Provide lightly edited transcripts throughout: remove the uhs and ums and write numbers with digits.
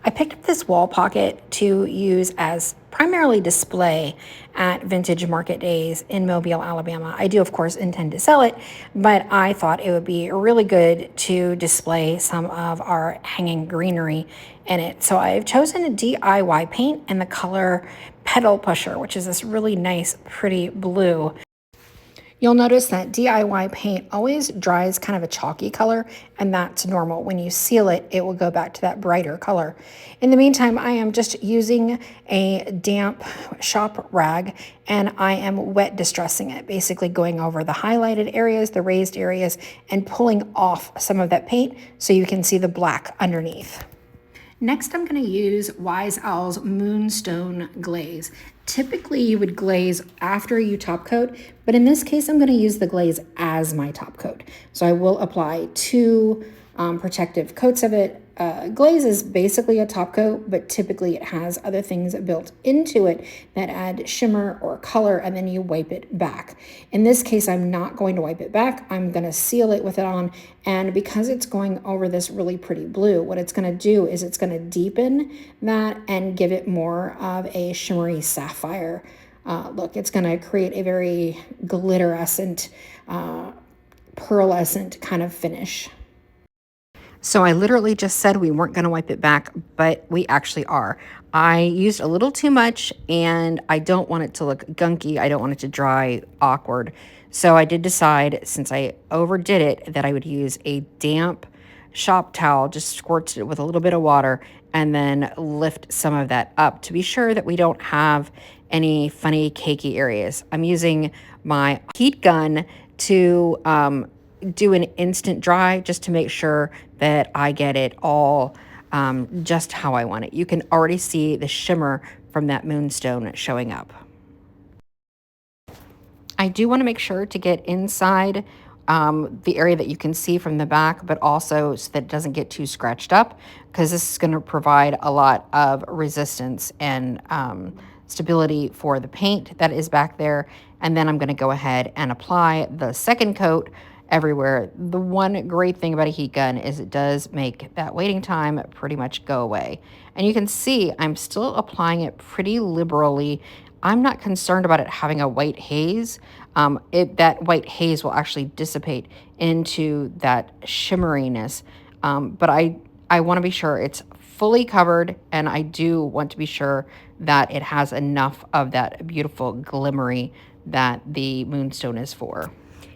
I picked up this wall pocket to use as primarily display at Vintage Market Days in Mobile, Alabama. I do, of course, intend to sell it, but I thought it would be really good to display some of our hanging greenery in it. So I've chosen a DIY paint in the color Pedal Pusher, which is this really nice, pretty blue. You'll notice that DIY paint always dries kind of a chalky color, and that's normal. When you seal it, it will go back to that brighter color. In the meantime, I am just using a damp shop rag, and I am wet distressing it, basically going over the highlighted areas, the raised areas, and pulling off some of that paint so you can see the black underneath. Next, I'm going to use Wise Owl's Moonstone Glaze. Typically, you would glaze after you top coat, but in this case, I'm going to use the glaze as my top coat. So I will apply two protective coats of it. Glaze is basically a top coat, but typically it has other things built into it that add shimmer or color, and then you wipe it back. In this case, I'm not going to wipe it back. I'm going to seal it with it on, and because it's going over this really pretty blue, what it's going to do is it's going to deepen that and give it more of a shimmery sapphire look. It's going to create a very glitterescent, pearlescent kind of finish. So I literally just said we weren't going to wipe it back, but we actually are. I used a little too much, and I don't want it to look gunky. I don't want it to dry awkward. So I did decide, since I overdid it, that I would use a damp shop towel, just squirt it with a little bit of water, and then lift some of that up to be sure that we don't have any funny cakey areas. I'm using my heat gun to do an instant dry just to make sure that I get it all just how I want it. You can already see the shimmer from that moonstone showing up. I do want to make sure to get inside the area that you can see from the back, but also so that it doesn't get too scratched up, because this is going to provide a lot of resistance and stability for the paint that is back there. And then I'm going to go ahead and apply the second coat everywhere. The one great thing about a heat gun is it does make that waiting time pretty much go away. And you can see I'm still applying it pretty liberally. I'm not concerned about it having a white haze. That white haze will actually dissipate into that shimmeriness. But I want to be sure it's fully covered, and I do want to be sure that it has enough of that beautiful glimmery that the moonstone is for.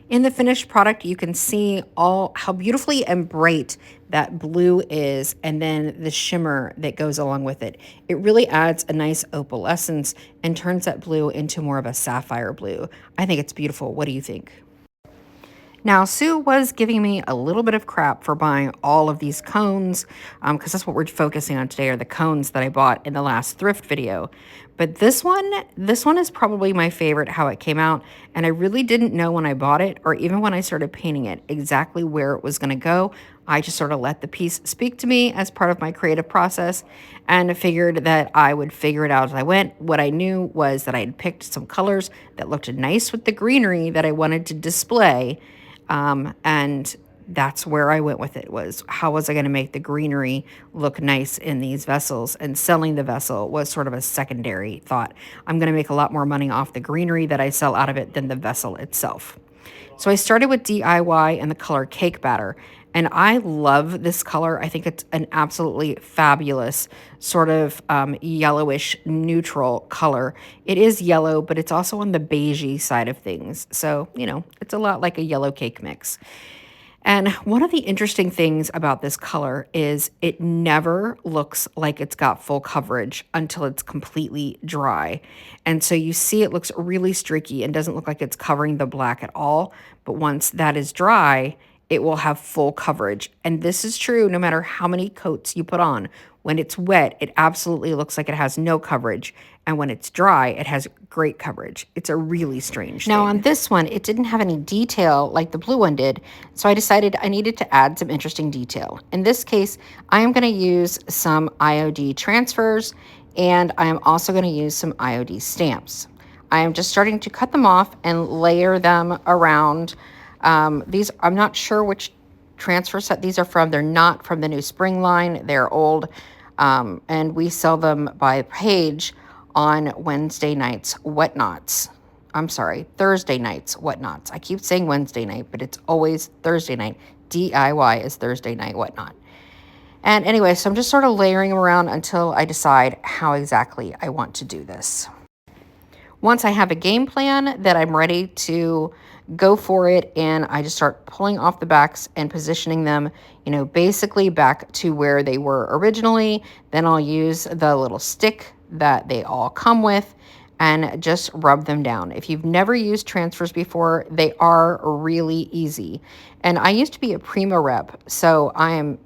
In the finished product, you can see how beautifully and bright that blue is, and then the shimmer that goes along with it. It really adds a nice opalescence and turns that blue into more of a sapphire blue. I think it's beautiful. What do you think? Now, Sue was giving me a little bit of crap for buying all of these cones, because that's what we're focusing on today, are the cones that I bought in the last thrift video. But this one is probably my favorite, how it came out, and I really didn't know when I bought it, or even when I started painting it, exactly where it was going to go. I just sort of let the piece speak to me as part of my creative process, and figured that I would figure it out as I went. What I knew was that I had picked some colors that looked nice with the greenery that I wanted to display, and that's where I went with it, was how was I going to make the greenery look nice in these vessels, and selling the vessel was sort of a secondary thought. I'm going to make a lot more money off the greenery that I sell out of it than the vessel itself. So I started with DIY and the color Cake Batter, and I love this color. I think it's an absolutely fabulous sort of yellowish neutral color. It is yellow, but it's also on the beigey side of things. So, you know, it's a lot like a yellow cake mix. And one of the interesting things about this color is it never looks like it's got full coverage until it's completely dry. And so you see it looks really streaky and doesn't look like it's covering the black at all. But once that is dry, it will have full coverage. And this is true no matter how many coats you put on. When it's wet, it absolutely looks like it has no coverage. And when it's dry, it has great coverage. It's a really strange thing. Now on this one, it didn't have any detail like the blue one did. So I decided I needed to add some interesting detail. In this case, I am going to use some IOD transfers, and I am also going to use some IOD stamps. I am just starting to cut them off and layer them around. These, I'm not sure which transfer set these are from. They're not from the new spring line. They're old And we sell them by page on Wednesday nights whatnots. I'm sorry, Thursday nights whatnots. I keep saying Wednesday night, but it's always Thursday night. DIY is Thursday night whatnot. And anyway, so I'm just sort of layering them around until I decide how exactly I want to do this. Once I have a game plan that I'm ready to go for it, and I just start pulling off the backs and positioning them, basically back to where they were originally, then I'll use the little stick that they all come with and just rub them down. If you've never used transfers before, they are really easy. And I used to be a Prima rep, so I am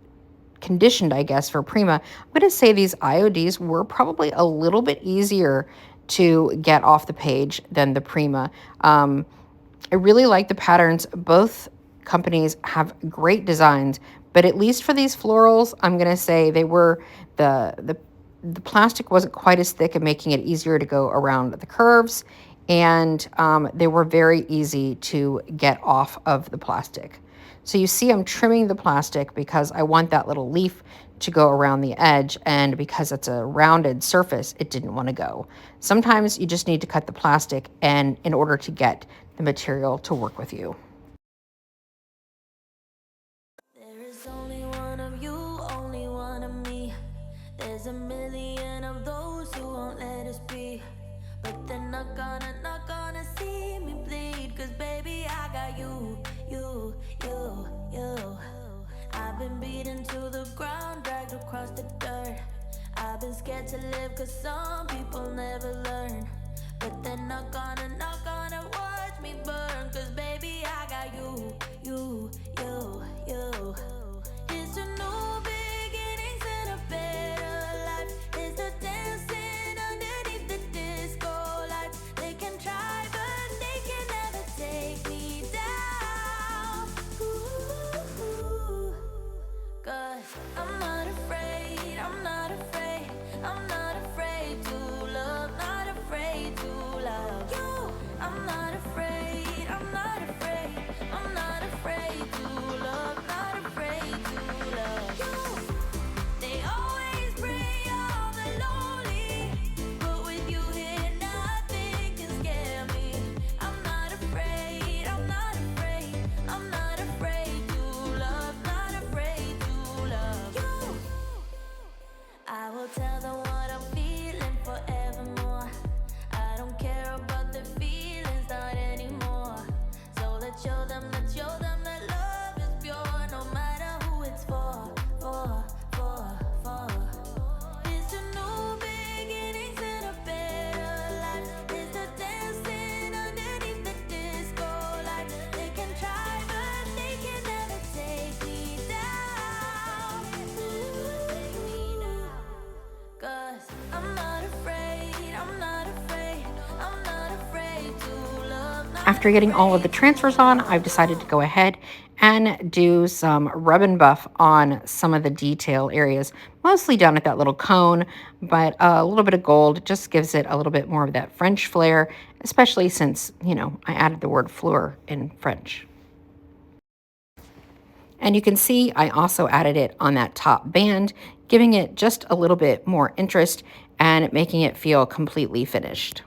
conditioned, I guess, for Prima. I'm going to say these IODs were probably a little bit easier to get off the page than the Prima. I really like the patterns. Both companies have great designs, but at least for these florals, I'm going to say they were the plastic wasn't quite as thick and making it easier to go around the curves, and they were very easy to get off of the plastic. So you see I'm trimming the plastic because I want that little leaf to go around the edge, and because it's a rounded surface, it didn't want to go. Sometimes you just need to cut the plastic and in order to get the material to work with you. There is only one of you, only one of me. There's a million of those who won't let us be. But they're not gonna see me bleed. Cause baby, I got you. I've been beaten to the ground, dragged across the dirt. I've been scared to live cause some people never learn. But they're not gonna watch me burn. Cause baby, I got you. It's a new beginnings and a better life. It's the dancing underneath the disco lights. They can try but they can never take me down. Ooh, cause I'm not afraid, I'm not afraid, I'm not afraid to love, not afraid to love you. I'm not afraid, I'm not afraid, I'm not afraid to love, not afraid to love you. They always bring all the lonely, but with you here nothing can scare me. I'm not afraid, I'm not afraid, I'm not afraid to love, not afraid to love you. I will tell them what I'm feeling forevermore. I don't care about the feelings, not anymore. So let's show them that love is pure, no matter who it's for. It's a new beginnings and a better life. It's the dancing underneath the disco lights. They can try but they can never take me down. Cause I'm not afraid, I'm not afraid, I'm not afraid to love. After getting all of the transfers on, I've decided to go ahead and do some rub and buff on some of the detail areas, mostly down at that little cone, but a little bit of gold just gives it a little bit more of that French flair, especially since, I added the word fleur in French. And you can see I also added it on that top band, giving it just a little bit more interest and making it feel completely finished.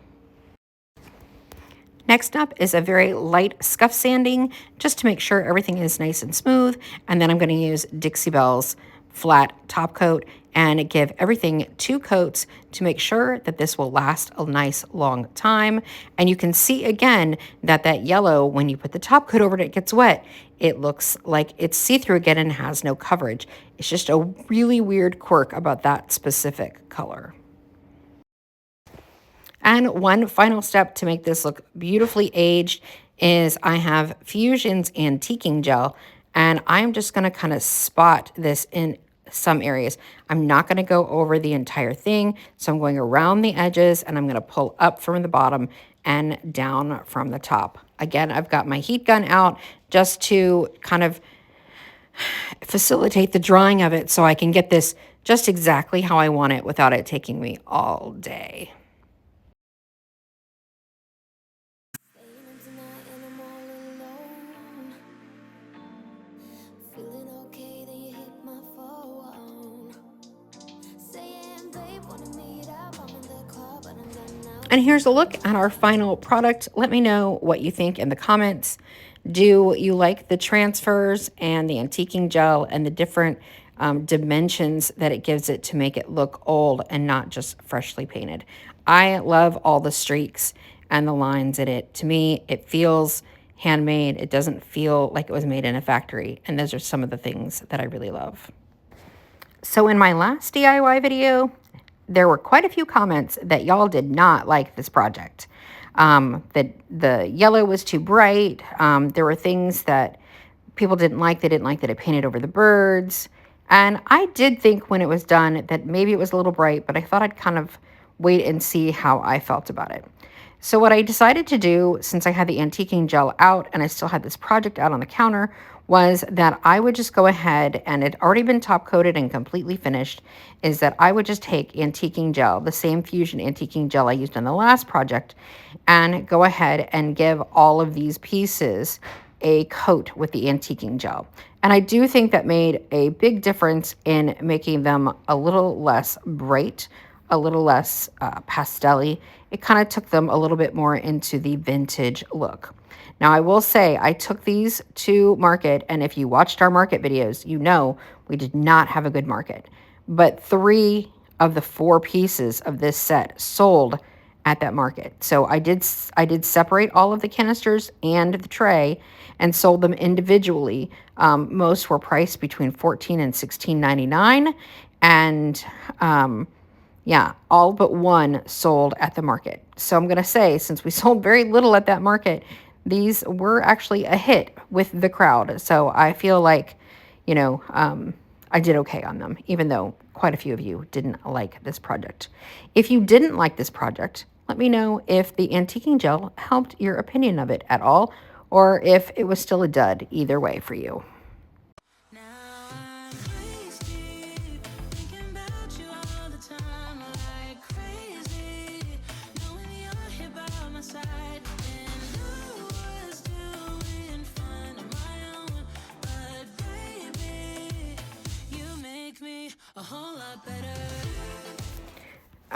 Next up is a very light scuff sanding, just to make sure everything is nice and smooth. And then I'm going to use Dixie Belle's flat top coat and give everything 2 coats to make sure that this will last a nice long time. And you can see again that yellow, when you put the top coat over it, it gets wet. It looks like it's see-through again and has no coverage. It's just a really weird quirk about that specific color. And one final step to make this look beautifully aged is I have Fusion's antiquing gel, and I'm just going to kind of spot this in some areas. I'm not going to go over the entire thing, so I'm going around the edges and I'm going to pull up from the bottom and down from the top. Again, I've got my heat gun out just to kind of facilitate the drying of it so I can get this just exactly how I want it without it taking me all day. Feeling okay, then you hit my phone. And here's a look at our final product. Let me know what you think in the comments. Do you like the transfers and the antiquing gel and the different dimensions that it gives it to make it look old and not just freshly painted? I love all the streaks and the lines in it. To me, it feels handmade. It doesn't feel like it was made in a factory. And those are some of the things that I really love. So in my last DIY video, there were quite a few comments that y'all did not like this project. That the yellow was too bright. There were things that people didn't like. They didn't like that it painted over the birds. And I did think when it was done that maybe it was a little bright, but I thought I'd kind of wait and see how I felt about it. So what I decided to do, since I had the antiquing gel out and I still had this project out on the counter, was that I would just go ahead, and it had already been top coated and completely finished, is that I would just take antiquing gel, the same Fusion antiquing gel I used on the last project, and go ahead and give all of these pieces a coat with the antiquing gel. And I do think that made a big difference in making them a little less bright, a little less pastel-y. It kind of took them a little bit more into the vintage look. Now, I will say I took these to market, and if you watched our market videos, you know we did not have a good market. But 3 of the 4 pieces of this set sold at that market. So I did separate all of the canisters and the tray and sold them individually. Most were priced between $14 and $16.99, and yeah, all but 1 sold at the market. So I'm going to say, since we sold very little at that market, these were actually a hit with the crowd. So I feel like, you know, I did okay on them, even though quite a few of you didn't like this project. If you didn't like this project, let me know if the antiquing gel helped your opinion of it at all, or if it was still a dud either way for you. Now I'm crazy, thinking about you all the time, like crazy, knowing you're here by my side. And I was doing fine on my own, but baby, you make me a whole lot better.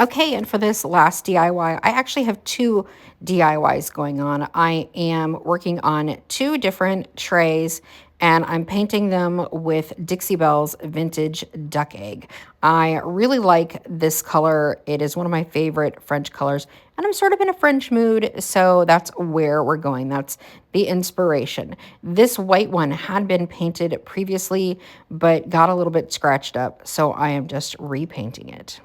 Okay, and for this last DIY, I actually have 2 DIYs going on. I am working on 2 different trays, and I'm painting them with Dixie Belle's Vintage Duck Egg. I really like this color. It is one of my favorite French colors, and I'm sort of in a French mood, so that's where we're going. That's the inspiration. This white one had been painted previously, but got a little bit scratched up, so I am just repainting it.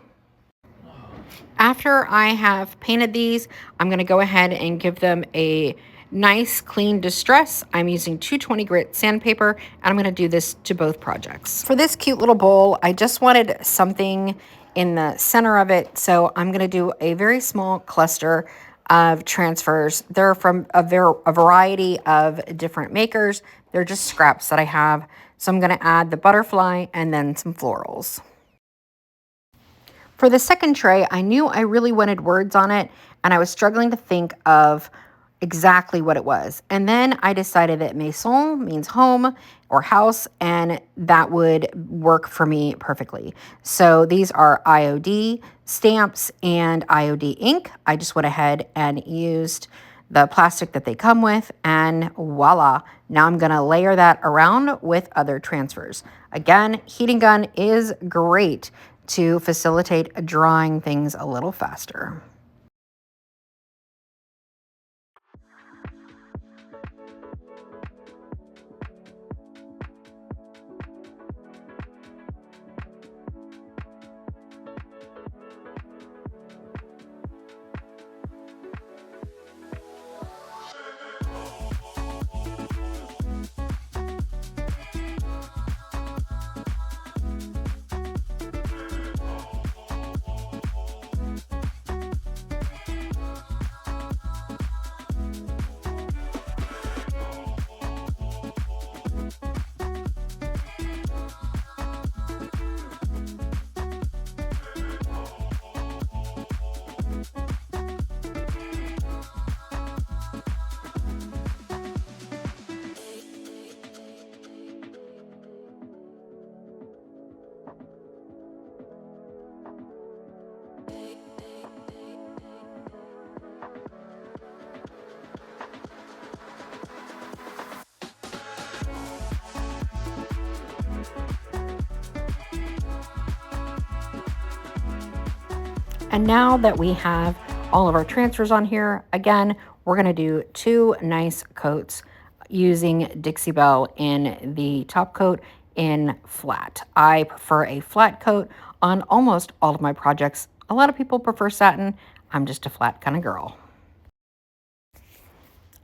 After I have painted these, I'm going to go ahead and give them a nice clean distress. I'm using 220 grit sandpaper, and I'm going to do this to both projects. For this cute little bowl, I just wanted something in the center of it, so I'm going to do a very small cluster of transfers. They're from a variety of different makers. They're just scraps that I have. So I'm going to add the butterfly and then some florals. For the second tray, I knew I really wanted words on it, and I was struggling to think of exactly what it was. And then I decided that maison means home or house, and that would work for me perfectly. So these are IOD stamps and IOD ink. I just went ahead and used the plastic that they come with, and voila. Now I'm gonna layer that around with other transfers. Again, heating gun is great to facilitate drawing things a little faster. And now that we have all of our transfers on here, again, we're gonna do 2 nice coats using Dixie Belle in the top coat in flat. I prefer a flat coat on almost all of my projects. A lot of people prefer satin. I'm just a flat kind of girl.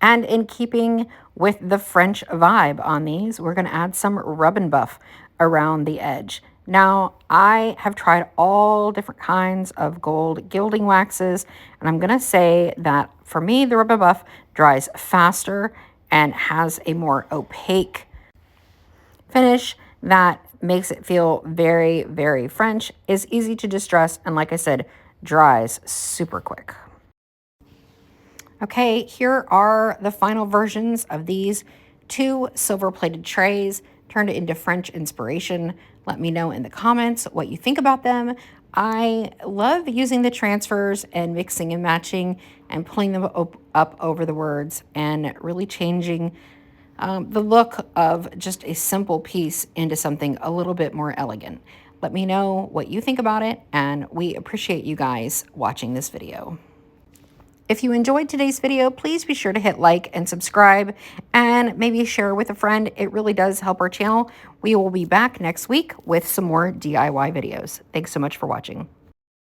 And in keeping with the French vibe on these, we're going to add some rub and buff around the edge. Now, I have tried all different kinds of gold gilding waxes, and I'm going to say that for me, the rub and buff dries faster and has a more opaque finish that makes it feel very, very French, is easy to distress, and like I said, dries super quick. Okay, here are the final versions of these 2 silver-plated trays turned into French inspiration. Let me know in the comments what you think about them. I love using the transfers and mixing and matching and pulling them up over the words and really changing the look of just a simple piece into something a little bit more elegant. Let me know what you think about it, and we appreciate you guys watching this video. If you enjoyed today's video, please be sure to hit like and subscribe and maybe share with a friend. It really does help our channel. We will be back next week with some more DIY videos. Thanks so much for watching.